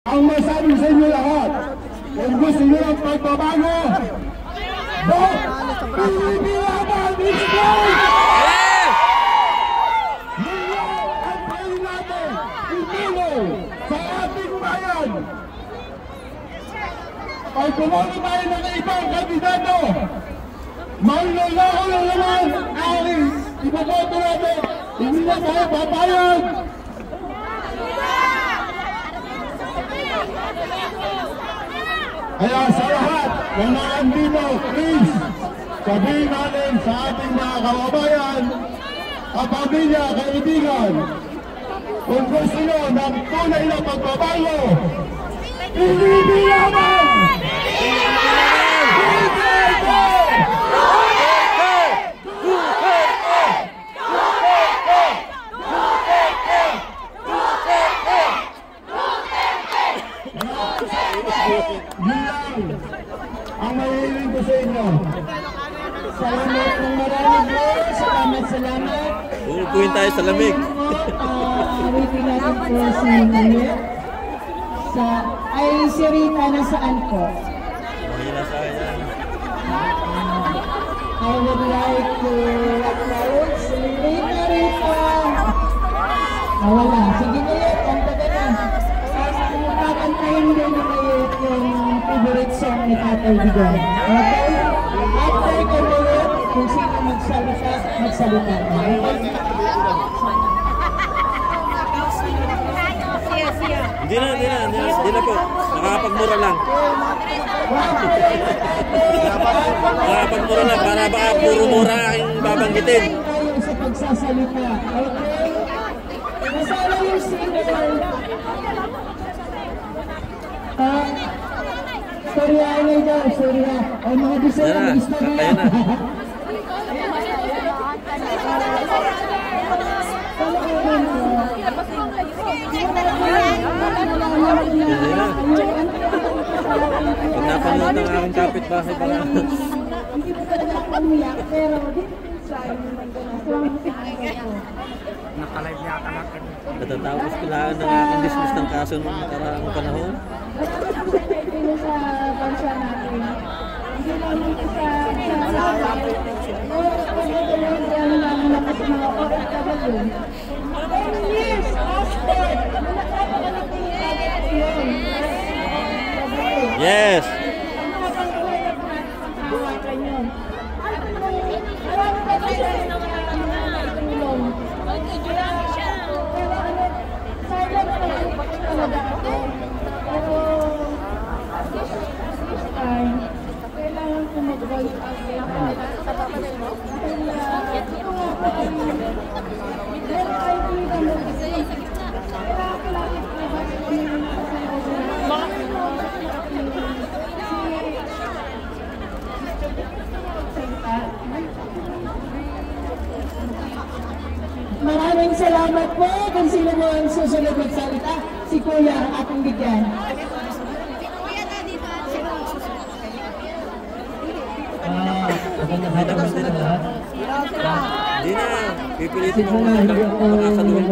Ang masabi sa inyo lahat, kung gusto nyo ng pagbabago, vote PBB Laban this day! Ngayon ang pahin natin, itulong sa ating bayan. Pag pumunta tayo ng ibang kandidato, manloloko na naman ang ibaboto natin, hindi na tayo papayag. Kaya sa lahat ng mga andito, please, sabihin natin sa ating mga kababayan, kapamilya, kaibigan, kung gusto nyo ng tunay na pagbabago, PBB Laban! Ang mahihiling ko sa inyo. Salamat ng marami po. Salamat. Uupuin tayo sa lamig. Awitin natin po si Manuel. Si Rita nasaan po? Mahina sa akin. I would like to acknowledge si Rita. Wala. Sige na yun. Kanta ka na. Kakantahin din na kayo yung favorite song ni Tatay Digong. Okay? After ko na yun, kung sino magsalita. Okay? Hindi na po. Nakakapagmura lang. Nakakapagmura lang para baka puro mura aking babanggitin. Kayo sa pagsasalita. Okay? Masala yung singer. Sorry daw, sorry na. Ay, mga bisaya, mag-ista na. Kaya na. Pag napanood ng aking kapitbahay pala. Hindi po talaga ako umiyak, pero Nakalive niya ka natin. Natatapos kailangan ng aking dismiss ng kaso noong nakaraang panahon. sa bansa natin. Hindi naman sa Yes. Kailangan ko mag-voice out Maraming salamat po kung sino mo ang susunod magsalita. Si Kuya ang ating bigyan. Hindi na, pipilitin mo makakaluhin.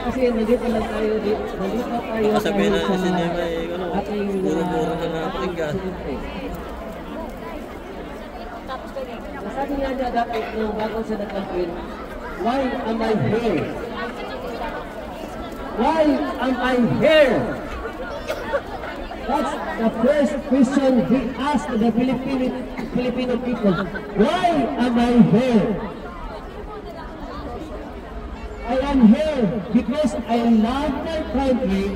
Kasi nandito lang tayo dito. Sabihin na si Nema puro-puro na napakinggan. Sabi niya dapat nung bago sa nagkampin, why am I here? Why am I here? That's the first question he asked the Filipino people. Why am I here? I am here because I love my country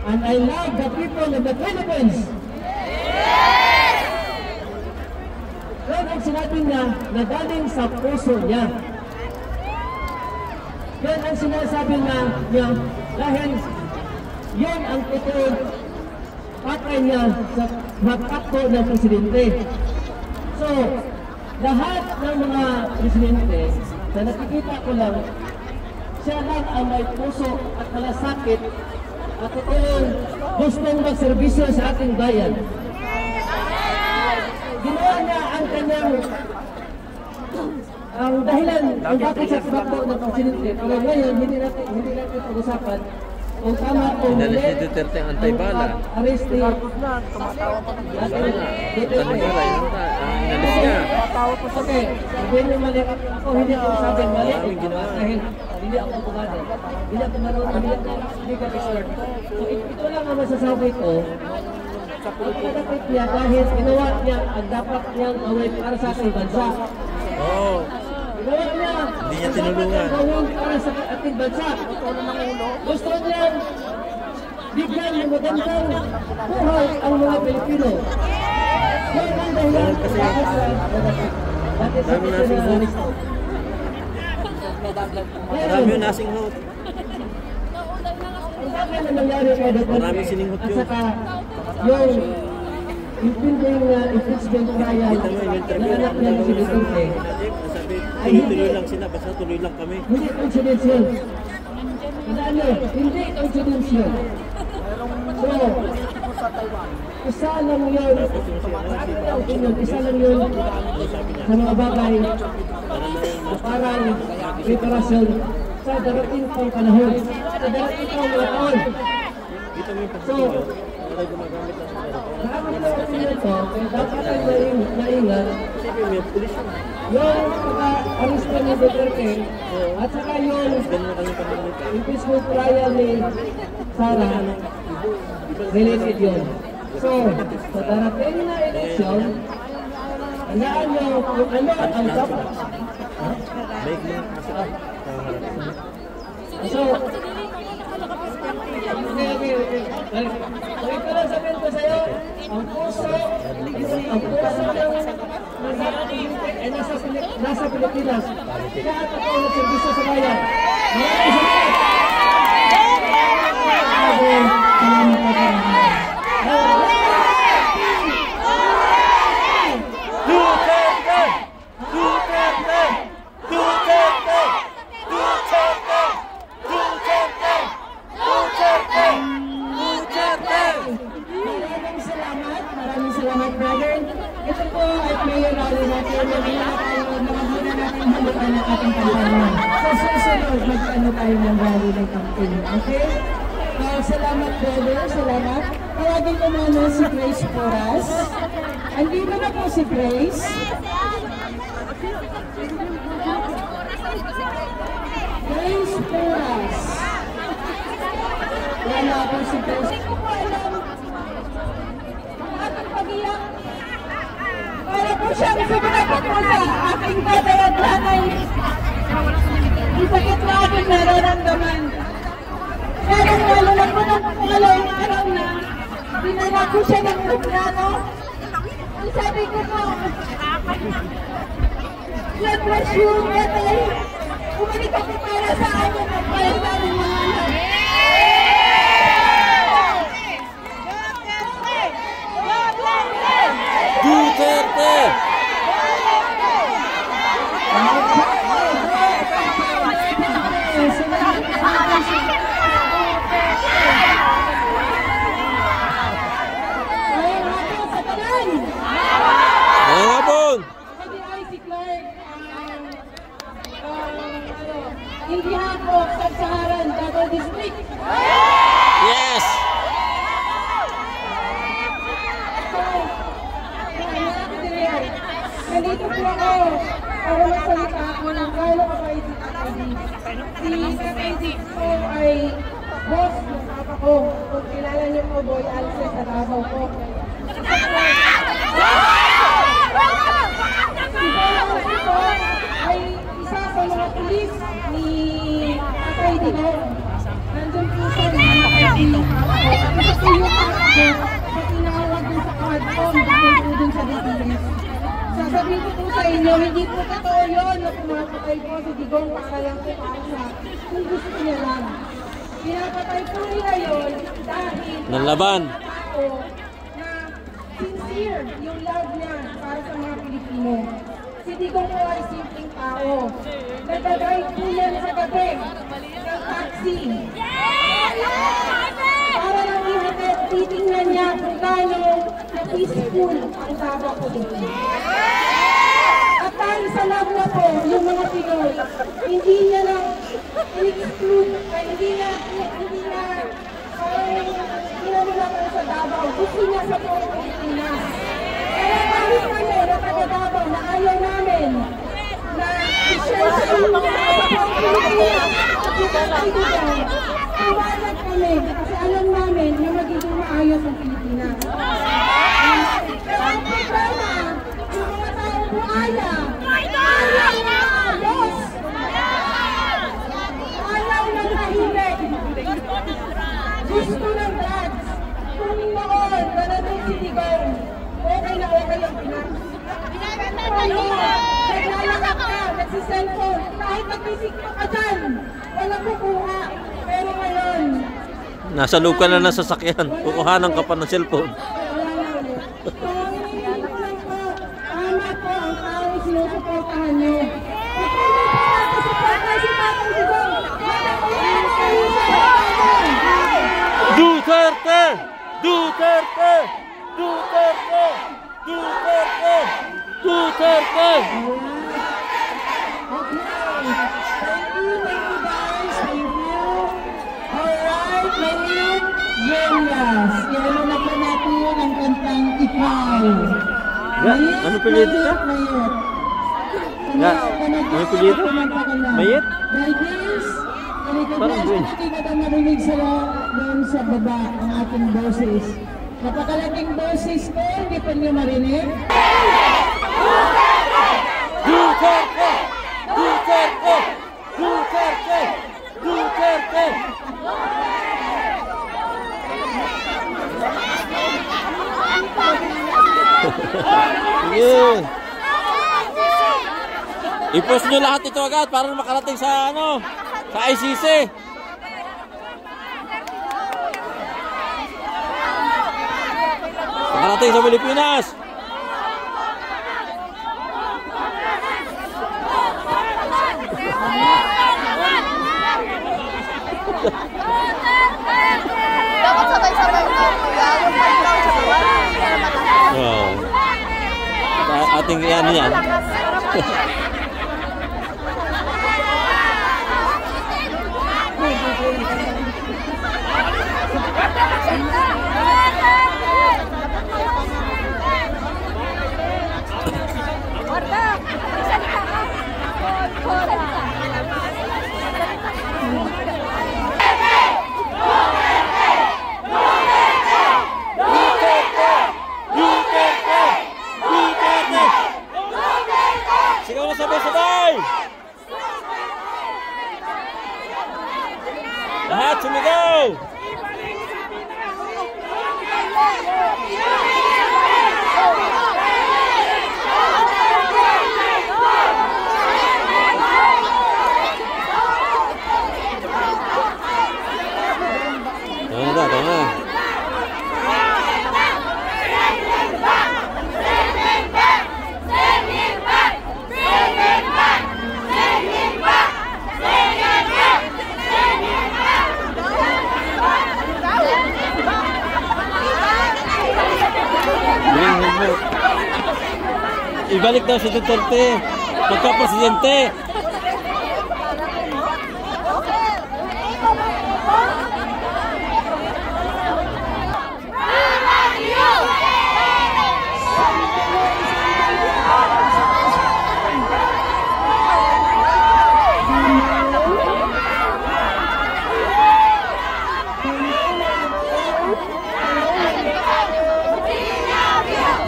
and I love the people of the Philippines. Yan ang sinabi niya na galing sa puso niya. Yan ang sinasabi niya dahil yan ang totoong patay niya sa magtakbo ng presidente. So, lahat ng mga presidente na nakikita ko lang, siya lang ang may puso at malasakit at totoong gustong magserbisyo sa ating bayan. Ginawa niya ang kanyang ang dahilan kung bakit siya tumakbo ng presidente, pero ngayon hindi natin pag-usapan kung tama o Dinalis mali ni Duterte ang antay-bala. arrest ni Inalis niya. Okay, sabihin mo mali ako, hindi ako sabihin mali dahil hindi ako abogado, hindi ako marunong, hindi ko expert. So ito lang ang masasabi ko. Dapat niya dahil ginawa niya ang dapat niyang gawin para sa ating bansa. Oo. Ginawa niya Hindi niya tinulungan. gawin para sa ating bansa. Gusto niya bigyan ng magandang buhay ang mga Pilipino. Yan ang dahilan kung bakit sa Dami nasing host. Marami yung nasing host. Ang bakit na nangyari kay Duterte Marami sininghot at yun. saka yung impending impeachment trial na anak niya si Duterte. Sabi, tuloy-tuloy lang sila. Basta tuloy lang kami. Hindi coincidence yun. Tandaan nyo, hindi coincidence yun. So, isa lang yun. Isa lang yun sa mga bagay na parang preparasyon sa darating pang panahon. Sa darating pang mga taon. Dito mo yung So, pagsisinyo. Wala gumagamit ng marami na opinion ko, kaya dapat ay maingat Sabi mo yung pulis yun. yung pagka-arista ni Duterte at saka yung Ganun na kami pamilya. impeachment trial ni Sara, related yun. So, sa darating na eleksyon, tandaan nyo kung ano ang dapat. Make mo yung kaso. So, okay. So, ito lang sabihin ko sa'yo, ang puso ng ay nasa Pilipinas. Lahat ako nagservisyo sa bayan. Maraming salamat! Salamat po kayo. Duterte! Duterte! Duterte! Duterte! Duterte! Duterte! Duterte! Maraming salamat, brother. Ito po ay mayor rally natin. Mga natin haluan ng ating kampanya. So, susunod, mag-ano tayo ng rally ng campaign. Okay? Salamat, brother. Salamat. Tawagin ko muna si Grace Porras. Andito na po si Grace. Grace Porras. Wala po si Grace. Hindi ko po alam ang ating pag-iyak. Para po siyang sumunod po sa aking tatay at nanay. Ang sakit na aking nararamdaman. Kaya lalo na po ng pangalawang araw na dinala ko siya ng aeroplano. Ang sabi ko po, God bless you, tatay. Bumalik ako para sa akin at para sa aming mga anak. Duterte! Hapon! Kami ay si Clark, in behalf of Sub-Saharan Davao District. Yes! Nandito po ako para magsalita ako ng gano'ng kabait si Tatay. Si Tatay po ay boss ng papa ko. Kung kilala niyo po, Boy Alces sa Davao po. Si Boy Alces po ay isa sa mga pulis ni Tatay Digo. Nandun po sa mga dito. Isa po yung sa tinawag dun sa cardcom dahil po dun sa DPS. Sasabihin ko po sa inyo, hindi po totoo yun na pumapatay po si Digong para lang po siya kung gusto niya lang. Pinapatay po nila yun dahil Nanlaban. tao na sincere yung love niya para sa mga Pilipino. Si Digong po ay simpleng tao. Nagdadrive po yan sa gabi ng taxi. Para lang ihatid, titingnan niya kung gaano na peaceful ang Davao po dito. At tayo sa lab na po, yung mga Pinoy, hindi niya lang in-exclude, hindi na lang sa Davao, gusto niya sa buong Pilipinas. Kaya kahit kami na taga-Davao na ayaw namin na i-share sa inyo sa buong Pilipinas at yung kaibigan, iwanag kami kasi alam namin na magiging maayos ang Pilipinas. Pero ang problema, yung mga taong buaya, ayaw na ayos. Ayaw na tahimik. Gusto ng drugs. Kung noon, nanatin si Digong, okay na okay ang Pinas. Naglalakad ka, nagsiselfone, kahit nagsisiklo ka dyan, walang kukuha. Pero ngayon, Nasa loob ka na ng sasakyan. Kukuhanan ka pa ng cellphone. tama po ang taong sinusuportahan nyo. Duterte! Duterte! Duterte! Duterte! Duterte! Kaya na po natin ang kantang Ikaw. Ano pilito ka? Ano pilito? Mayit? Parang green. Hindi na ba marinig doon sa baba ang ating boses. Napakalaking boses ko, hindi pa niyo marinig. Duterte! Duterte! Duterte! Duterte! Yeah. I-post nyo lahat ito agad para makarating sa sa ICC. Makarating sa Pilipinas. Dapat sabay-sabay na kuya. Yung pagkaw sa bawah. Oh. Ating ano yan. Sigaw na sabay-sabay! Lahat sumigaw! Tama na. Ibalik daw si Duterte pagka-presidente.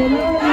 Hello.